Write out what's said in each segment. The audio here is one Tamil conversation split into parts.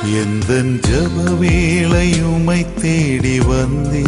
எந்தன் ஜெப வேளை உம்மை தேடி வந்தே.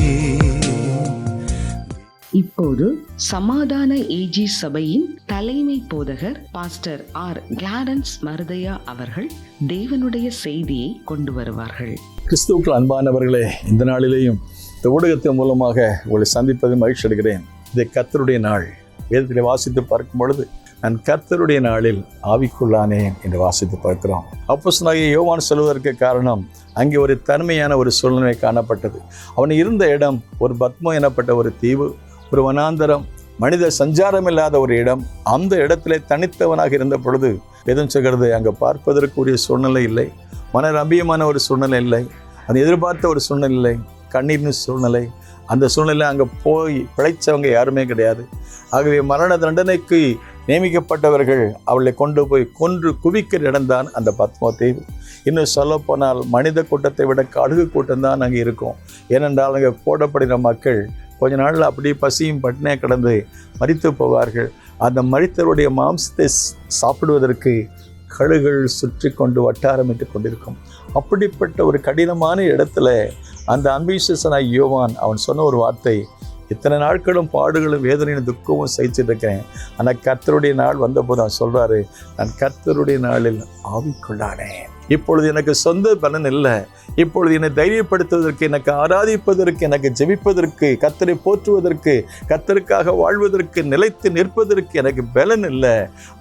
இப்போது சமாதான ஏஜி சபையின் தலைமை போதகர் பாஸ்டர் ஆர் கிளாரன்ஸ் மருதையா அவர்கள் தேவனுடைய செய்தியை கொண்டு வருவார்கள். கிறிஸ்துவுக்குள் அன்பானவர்களே, இந்த நாளிலேயும் இந்த ஊடகத்தின் மூலமாக உங்களை சந்திப்பது மகிழ்ச்சி அடைகிறேன். இது கர்த்தருடைய நாள். வேதத்தில் வாசித்து பார்க்கும் பொழுது நான் கர்த்தருடைய நாளில் ஆவிக்குள்ளானேன் என்று வாசித்து பார்க்கிறோம். அப்போஸ்தலனாகிய யோவான் சொல்வதற்கு காரணம், அங்கே ஒரு தனிமையான ஒரு சூழ்நிலை காணப்பட்டது. அவன் இருந்த இடம் ஒரு பத்மோ எனப்பட்ட ஒரு தீவு, ஒரு வனாந்தரம், மனித சஞ்சாரம் இல்லாத ஒரு இடம். அந்த இடத்திலே தனித்தவனாக இருந்த பொழுது வேதம் சொல்கிறது, அங்கே பார்ப்பதற்குரிய சூழ்நிலை இல்லை, மன ரம்பியமான ஒரு சூழ்நிலை இல்லை, அது எதிர்பார்த்த ஒரு சூழ்நிலை இல்லை, கண்ணீரின் சூழ்நிலை. அந்த சூழ்நிலை அங்கே போய் பிழைச்சவங்க யாருமே கிடையாது. ஆகவே மரண தண்டனைக்கு நியமிக்கப்பட்டவர்கள் அவளை கொண்டு போய் கொன்று குவிக்கிற இடம்தான் அந்த பத்மோ தீவு. இன்னும் சொல்லப்போனால் மனித கூட்டத்தை விட கழுகு கூட்டம்தான் அங்கே இருக்கும். ஏனென்றால் அங்கே போடப்படுகிற மக்கள் கொஞ்ச நாளில் அப்படியே பசியும் பட்டினியாக கிடந்து மரித்து போவார்கள். அந்த மரித்தவருடைய மாம்சத்தை சாப்பிடுவதற்கு கழுகுகள் சுற்றி கொண்டு வட்டாரமிட்டு கொண்டிருக்கும். அப்படிப்பட்ட ஒரு கடினமான இடத்துல அந்த அன்பிசுசனாய் யோவான் அவன் சொன்ன ஒரு வார்த்தை, இத்தனை நாட்களும் பாடுகளும் வேதனையும் துக்கமும் சகிச்சுட்டு இருக்கேன், ஆனால் கர்த்தருடைய நாள் வந்தபோது அவன் சொல்கிறாரு, நான் கர்த்தருடைய நாளில் ஆவிக்குள்ளானேன். இப்பொழுது எனக்கு சொந்த பலன் இல்லை, இப்பொழுது என்னை தைரியப்படுத்துவதற்கு, எனக்கு ஆராதிப்பதற்கு, எனக்கு ஜெபிப்பதற்கு, கர்த்தரை போற்றுவதற்கு, கர்த்தருக்காக வாழ்வதற்கு, நிலைத்து நிற்பதற்கு எனக்கு பலன் இல்லை.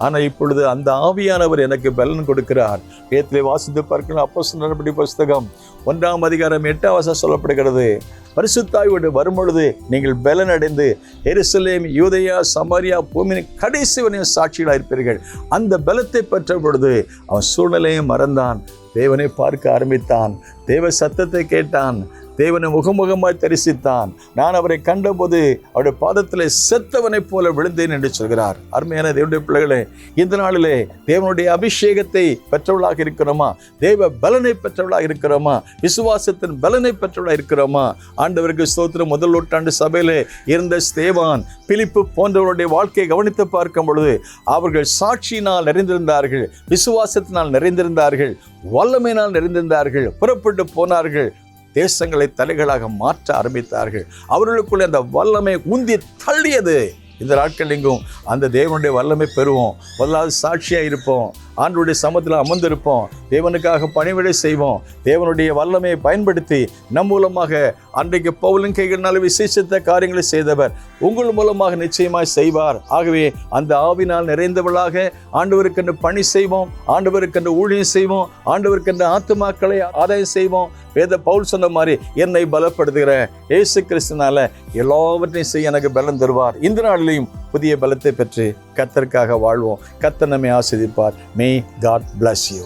ஆனால் இப்பொழுது அந்த ஆவியானவர் எனக்கு பலன் கொடுக்கிறார். வேதத்திலே வாசித்து பார்க்கணும். அப்போஸ்தலர் நடபடி புஸ்தகம் 1ஆம் அதிகாரம் 8ஆம் வசனம் சொல்லப்படுகிறது, பரிசுத்தாவியோடு வரும்பொழுது நீங்கள் பலன் அடைந்து எருசலேம், யூதேயா, சமாரியா, பூமியின் கடைசி வரையும் சாட்சிகளாக இருப்பீர்கள். அந்த பலத்தை பெற்ற பொழுது அவன் சூழ்நிலையும் மறந்தான், தேவனை பார்க்க ஆரம்பித்தான், தேவ சத்தத்தை கேட்டான், தேவனை முகமுகமாய் தரிசித்தான். நான் அவரை கண்டபோது அவருடைய பாதத்திலே செத்தவனைப் போல விழுந்தேன் என்று சொல்கிறார். அருமையான தேவனுடைய பிள்ளைகளே, இந்த நாளிலே தேவனுடைய அபிஷேகத்தை பெற்றவர்களாக இருக்கிறோமா? தேவ பலனை பெற்றவர்களாக இருக்கிறோமா? விசுவாசத்தின் பலனை பெற்றவர்களாக இருக்கிறோமா? ஆண்டவருக்கு ஸ்தோத்திரம். முதல் நூற்றாண்டு சபையிலே இருந்த ஸ்தேவான், பிலிப்பு போன்றவருடைய வாழ்க்கையை கவனித்து பார்க்கும் பொழுது அவர்கள் சாட்சியினால் நிறைந்திருந்தார்கள், விசுவாசத்தினால் நிறைந்திருந்தார்கள், வல்லமையினால் நிறைந்திருந்தார்கள், புறப்பட்டு போனார்கள், தேசங்களை தலைகளாக மாற்ற ஆரம்பித்தார்கள். அவர்களுக்குள்ளே அந்த வல்லமை உந்தி தள்ளியது. இந்த நாட்கள் எங்கும் அந்த தேவனுடைய வல்லமை பெறுவோம், வல்லாத சாட்சியாக இருப்போம், ஆண்டவருடைய சமத்தில் அமர்ந்திருப்போம், தேவனுக்காக பணிவிடை செய்வோம், தேவனுடைய வல்லமையை பயன்படுத்தி நம் மூலமாக அன்றைக்கு பவுலின் கைகளினால் விசேஷித்த காரியங்களை செய்தவர் உங்கள் மூலமாக நிச்சயமாய் செய்வார். ஆகவே அந்த ஆவினால் நிறைந்தவர்களாக ஆண்டவருக்கென்று பணி செய்வோம், ஆண்டவருக்கென்று ஊழியம் செய்வோம், ஆண்டவருக்கென்று ஆத்துமாக்களை ஆதாயம் செய்வோம். வேத பவுல் சொன்ன மாதிரி, என்னை பலப்படுத்துகிற இயேசு கிறிஸ்துனால எல்லாவற்றையும் செய்ய எனக்கு பலன் தருவார். இந்த நாளிலையும் புதிய பலத்தை பெற்று கர்த்தருக்காக வாழ்வோம். கர்த்தர் நம்மை ஆசீர்வதிப்பார். May God bless you.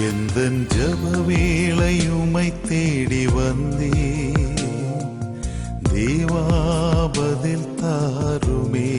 எந்தன் ஜெப வேளை உம்மை தேடி வந்தே, தேவா பதில் தாருமே.